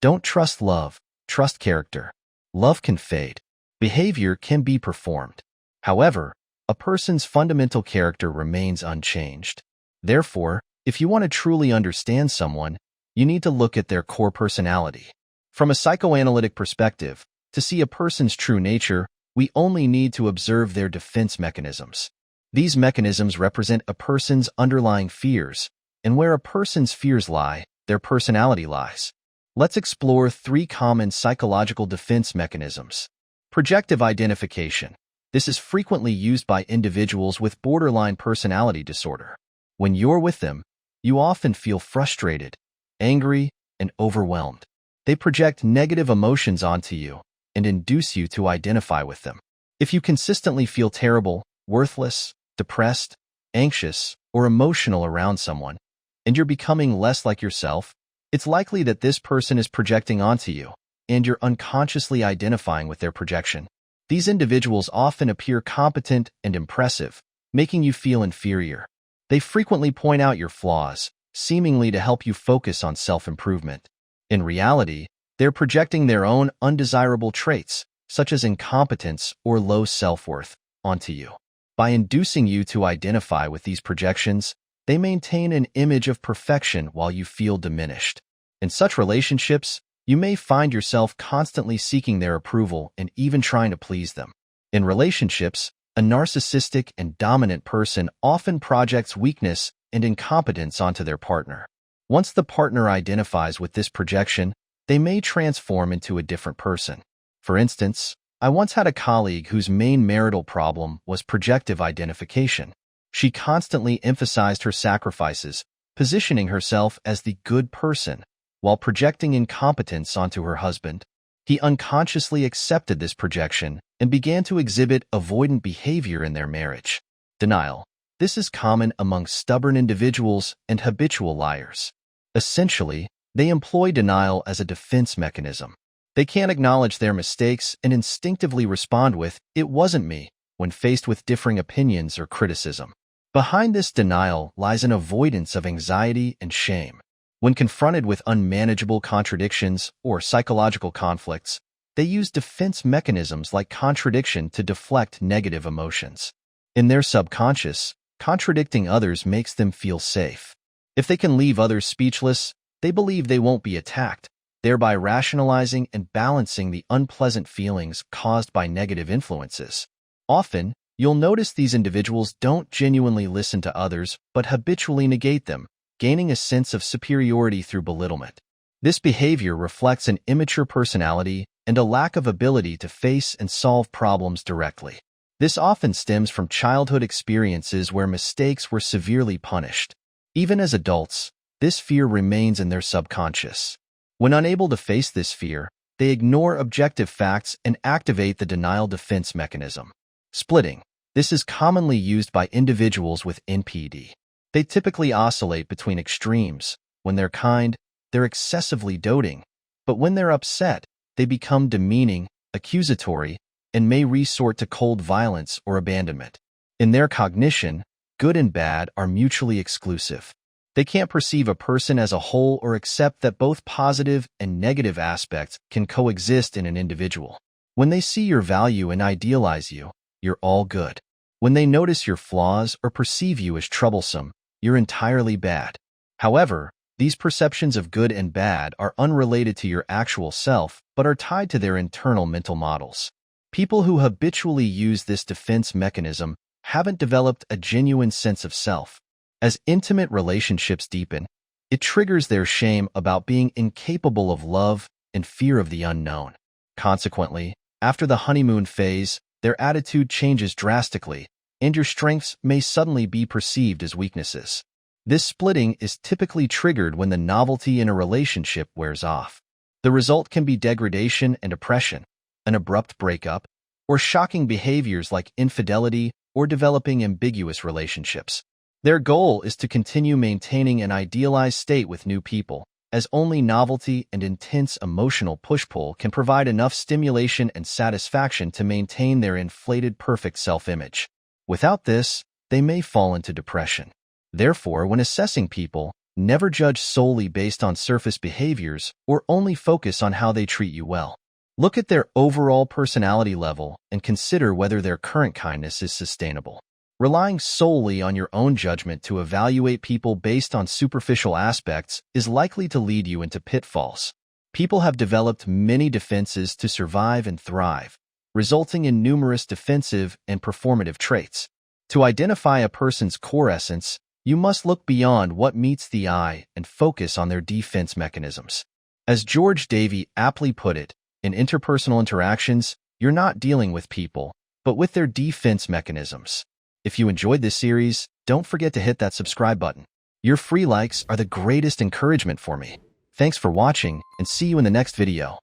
Don't trust love, trust character. Love can fade. Behavior can be performed. However, a person's fundamental character remains unchanged. Therefore, if you want to truly understand someone, you need to look at their core personality. From a psychoanalytic perspective, to see a person's true nature, we only need to observe their defense mechanisms. These mechanisms represent a person's underlying fears, and where a person's fears lie, their personality lies. Let's explore 3 common psychological defense mechanisms. Projective identification. This is frequently used by individuals with borderline personality disorder. When you're with them, you often feel frustrated, angry, and overwhelmed. They project negative emotions onto you and induce you to identify with them. If you consistently feel terrible, worthless, depressed, anxious, or emotional around someone, and you're becoming less like yourself, it's likely that this person is projecting onto you, and you're unconsciously identifying with their projection. These individuals often appear competent and impressive, making you feel inferior. They frequently point out your flaws, seemingly to help you focus on self-improvement. In reality, they're projecting their own undesirable traits, such as incompetence or low self-worth, onto you. By inducing you to identify with these projections, they maintain an image of perfection while you feel diminished. In such relationships, you may find yourself constantly seeking their approval and even trying to please them. In relationships, a narcissistic and dominant person often projects weakness and incompetence onto their partner. Once the partner identifies with this projection, they may transform into a different person. For instance, I once had a colleague whose main marital problem was projective identification. She constantly emphasized her sacrifices, positioning herself as the good person, while projecting incompetence onto her husband. He unconsciously accepted this projection and began to exhibit avoidant behavior in their marriage. Denial. This is common among stubborn individuals and habitual liars. Essentially, they employ denial as a defense mechanism. They can't acknowledge their mistakes and instinctively respond with, "It wasn't me," when faced with differing opinions or criticism. Behind this denial lies an avoidance of anxiety and shame. When confronted with unmanageable contradictions or psychological conflicts, they use defense mechanisms like contradiction to deflect negative emotions. In their subconscious, contradicting others makes them feel safe. If they can leave others speechless, they believe they won't be attacked, thereby rationalizing and balancing the unpleasant feelings caused by negative influences. Often, you'll notice these individuals don't genuinely listen to others but habitually negate them, gaining a sense of superiority through belittlement. This behavior reflects an immature personality and a lack of ability to face and solve problems directly. This often stems from childhood experiences where mistakes were severely punished. Even as adults, this fear remains in their subconscious. When unable to face this fear, they ignore objective facts and activate the denial defense mechanism. Splitting. This is commonly used by individuals with NPD. They typically oscillate between extremes. When they're kind, they're excessively doting, but when they're upset, they become demeaning, accusatory, and may resort to cold violence or abandonment. In their cognition, good and bad are mutually exclusive. They can't perceive a person as a whole or accept that both positive and negative aspects can coexist in an individual. When they see your value and idealize you, you're all good. When they notice your flaws or perceive you as troublesome, you're entirely bad. However, these perceptions of good and bad are unrelated to your actual self, but are tied to their internal mental models. People who habitually use this defense mechanism haven't developed a genuine sense of self. As intimate relationships deepen, it triggers their shame about being incapable of love and fear of the unknown. Consequently, after the honeymoon phase, their attitude changes drastically, and your strengths may suddenly be perceived as weaknesses. This splitting is typically triggered when the novelty in a relationship wears off. The result can be degradation and oppression, an abrupt breakup, or shocking behaviors like infidelity or developing ambiguous relationships. Their goal is to continue maintaining an idealized state with new people, as only novelty and intense emotional push-pull can provide enough stimulation and satisfaction to maintain their inflated perfect self-image. Without this, they may fall into depression. Therefore, when assessing people, Never judge solely based on surface behaviors or only focus on how they treat you well. Look at their overall personality level and consider whether their current kindness is sustainable. Relying solely on your own judgment to evaluate people based on superficial aspects is likely to lead you into pitfalls. People have developed many defenses to survive and thrive, resulting in numerous defensive and performative traits. To identify a person's core essence, you must look beyond what meets the eye and focus on their defense mechanisms. As George Davey aptly put it, in interpersonal interactions, you're not dealing with people, but with their defense mechanisms. If you enjoyed this series, don't forget to hit that subscribe button. Your free likes are the greatest encouragement for me. Thanks for watching, and see you in the next video.